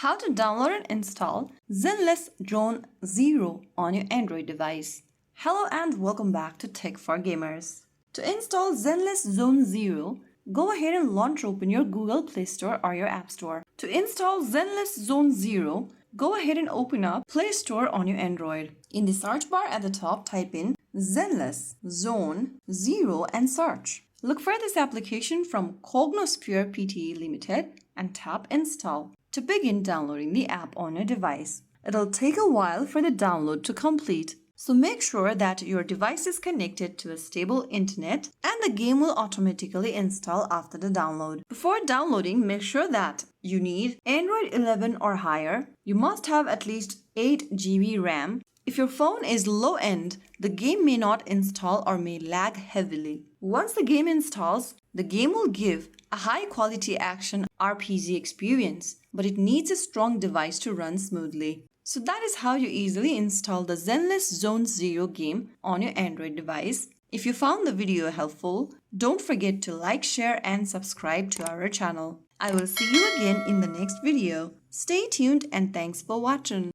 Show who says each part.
Speaker 1: How to download and install Zenless Zone 0 on your Android device. Hello and welcome back to Tech for Gamers. To install Zenless Zone 0, go ahead and launch open your Google Play Store or your App Store. To install Zenless Zone 0, go ahead and open up Play Store on your Android. In the search bar at the top, type in Zenless Zone 0 and search. Look for this application from Cognosphere Pte. Limited and tap Install to begin downloading the app on your device. It'll take a while for the download to complete, so make sure that your device is connected to a stable internet and the game will automatically install after the download. Before downloading, make sure that you need Android 11 or higher. You must have at least 8 GB RAM. If your phone is low-end, the game may not install or may lag heavily. Once the game installs, the game will give a high-quality action RPG experience, but it needs a strong device to run smoothly. So that is how you easily install the Zenless Zone 0 game on your Android device. If you found the video helpful, don't forget to like, share and subscribe to our channel. I will see you again in the next video. Stay tuned and thanks for watching.